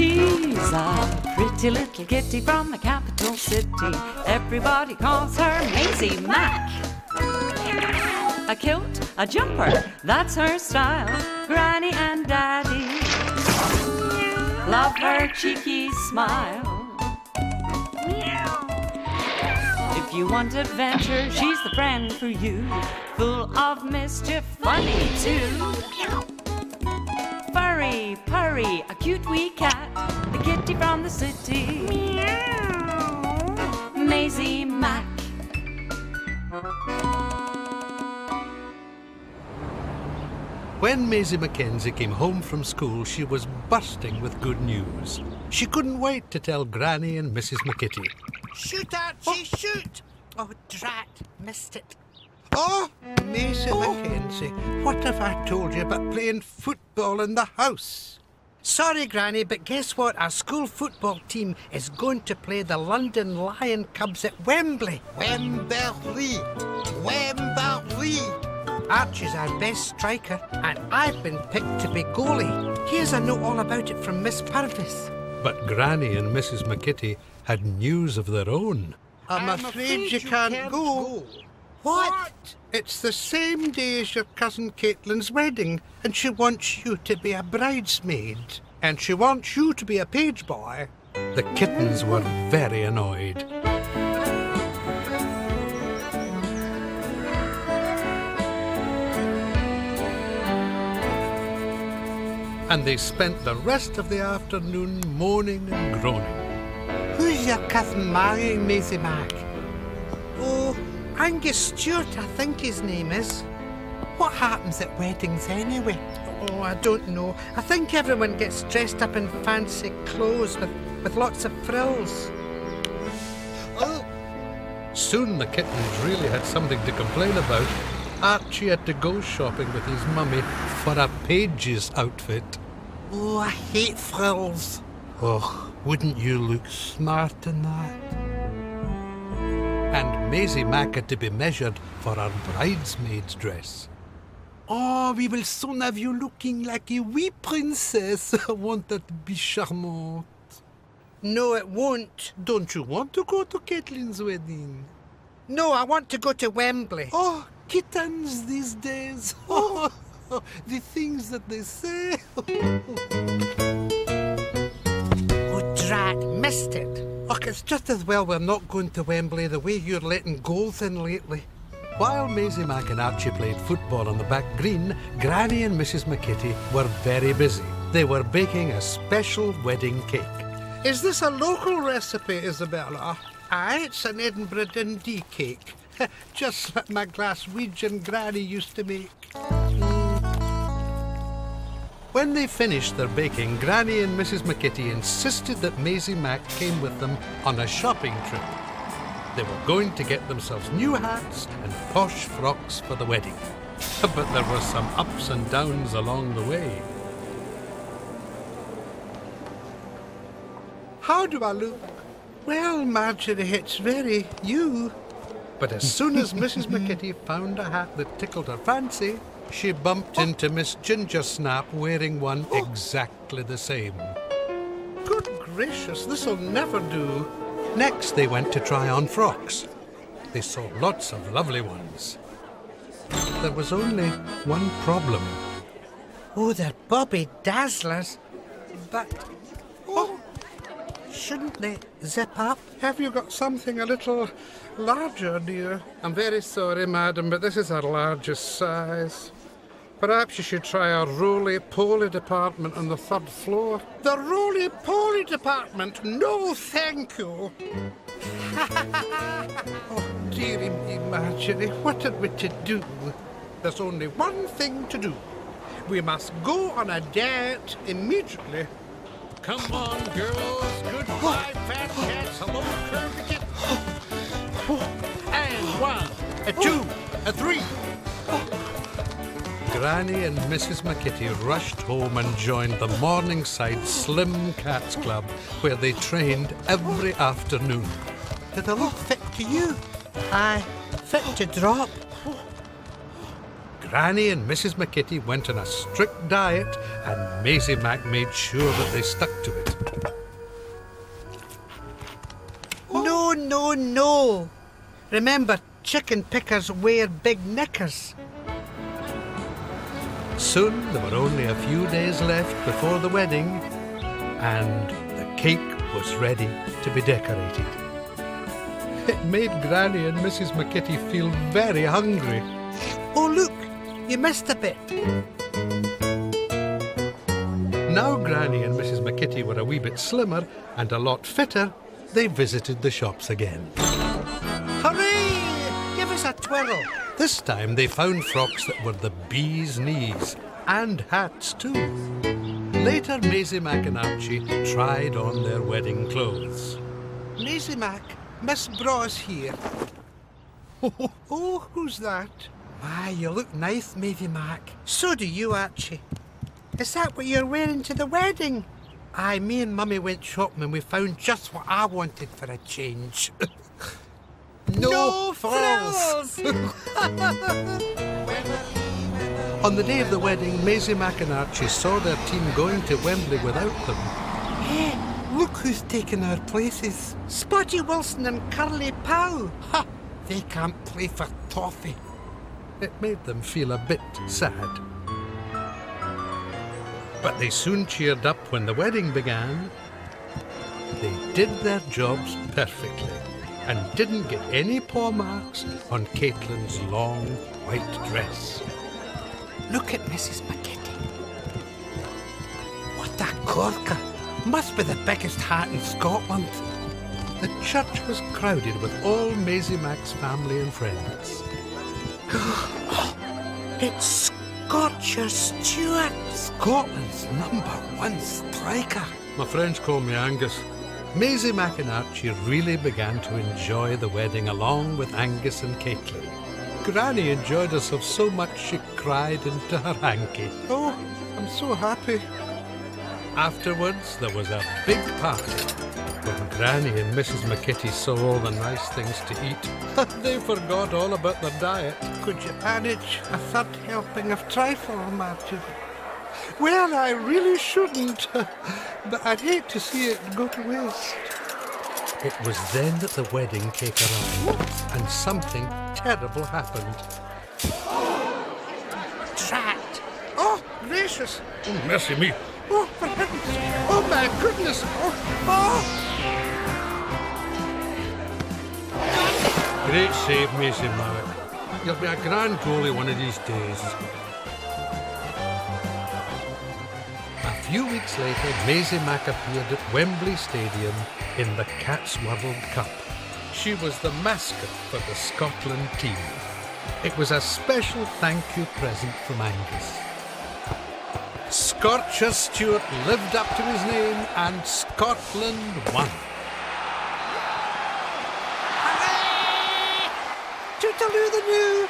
She's a pretty little kitty from the capital city. Everybody calls her MaisieMac. A kilt, a jumper, that's her style. Granny and Daddy love her cheeky smile. If you want adventure, she's the friend for you. Full of mischief, funny too. Furry, purry, a cute wee cat. The kitty from the city. Meow. MaisieMac. When Maisie Mackenzie came home from school, she was bursting with good news. She couldn't wait to tell Granny and Mrs. McKitty. Shoot, Archie, shoot! Oh, drat, missed it. Oh, Maisie Mackenzie, what have I told you about playing football in the house? Sorry, Granny, but guess what? Our school football team is going to play the London Lion Cubs at Wembley. Wembley! Wembley! Archie's our best striker, and I've been picked to be goalie. Here's a note all about it from Miss Purvis. But Granny and Mrs. McKitty had news of their own. I'm afraid you can't go. What? It's the same day as your Cousin Catlin's wedding, and she wants you to be a bridesmaid. And she wants you to be a page boy. The kittens were very annoyed. And they spent the rest of the afternoon moaning and groaning. Who's your cousin marrying, MaisieMac? Oh, Angus Stewart, I think his name is. What happens at weddings anyway? Oh, I don't know. I think everyone gets dressed up in fancy clothes with lots of frills. Oh, Soon the kittens really had something to complain about. Archie had to go shopping with his mummy for a page's outfit. Oh, I hate frills. Oh, wouldn't you look smart in that? And MaisieMac had to be measured for her bridesmaid's dress. Oh, we will soon have you looking like a wee princess. Won't that be charmant? No, it won't. Don't you want to go to Catlin's wedding? No, I want to go to Wembley. Oh, kittens these days. Oh, the things that they say. Oh, drat, missed it. Look, it's just as well we're not going to Wembley the way you're letting goals in lately. While MaisieMac and Archie played football on the back green, Granny and Mrs. McKitty were very busy. They were baking a special wedding cake. Is this a local recipe, Isabella? Aye, it's an Edinburgh Dundee cake. Just like my Glaswegian Granny used to make. When they finished their baking, Granny and Mrs. McKitty insisted that MaisieMac came with them on a shopping trip. They were going to get themselves new hats and posh frocks for the wedding. But there were some ups and downs along the way. How do I look? Well, Marjorie, it's very you. But as soon as Mrs. McKitty found a hat that tickled her fancy, she bumped into Miss Gingersnap wearing one exactly the same. Good gracious, this'll never do. Next, they went to try on frocks. They saw lots of lovely ones. There was only one problem. Oh, they're Bobby Dazzlers. But, shouldn't they zip up? Have you got something a little larger, dear? I'm very sorry, madam, but this is our largest size. Perhaps you should try our roly-poly department on the third floor. The roly-poly department? No, thank you. Oh, dearie me, Marjorie, what are we to do? There's only one thing to do. We must go on a date immediately. come on, girls. Goodbye, fat cats. Hello, curvy kitten. And 1, a 2, a 3. Granny and Mrs. McKitty rushed home and joined the Morningside Slim Cats Club, where they trained every afternoon. Do they look fit to you? Aye, fit to drop. Granny and Mrs. McKitty went on a strict diet, and MaisieMac made sure that they stuck to it. No, no. Remember, chicken pickers wear big knickers. Soon there were only a few days left before the wedding, and the cake was ready to be decorated. It made Granny and Mrs. McKitty feel very hungry. Oh, look, you missed a bit. Now Granny and Mrs. McKitty were a wee bit slimmer and a lot fitter, they visited the shops again. Hooray! Give us a twirl. This time they found frocks that were the bee's knees, and hats too. Later, MaisieMac and Archie tried on their wedding clothes. MaisieMac, Miss Braw's here. Oh, who's that? My, you look nice, MaisieMac. So do you, Archie. Is that what you're wearing to the wedding? Aye, me and Mummy went shopping and we found just what I wanted for a change. No frills! On the day of the wedding, MaisieMac and Archie saw their team going to Wembley without them. Hey, look who's taken our places. Spotty Wilson and Curly Pow. Ha! They can't play for toffee. It made them feel a bit sad. But they soon cheered up when the wedding began. They did their jobs perfectly and didn't get any paw marks on Caitlin's long white dress. Look at Mrs. McKitty. What a corker. Must be the biggest hat in Scotland. The church was crowded with all MaisieMac's family and friends. It's Scorcher Stewart, Scotland's #1 striker. My friends call me Angus. MaisieMac and Archie really began to enjoy the wedding along with Angus and Caitlin. Granny enjoyed herself so much she cried into her hanky. Oh, I'm so happy. Afterwards, there was a big party. When Granny and Mrs. McKitty saw all the nice things to eat, they forgot all about their diet. Could you manage a third helping of trifle, Marjorie? Well, I really shouldn't, but I'd hate to see it go to waste. It was then that the wedding cake arrived, and something terrible happened. Trapped. Oh, gracious. Oh, mercy me. Oh, for heaven's sake. Oh, my goodness. Oh. Great save, MaisieMac. You'll be a grand goalie one of these days. A few weeks later, MaisieMac appeared at Wembley Stadium in the Cats World Cup. She was the mascot for the Scotland team. It was a special thank you present from Angus. Scorcher Stewart lived up to his name and Scotland won. Hooray! Toodaloo the new.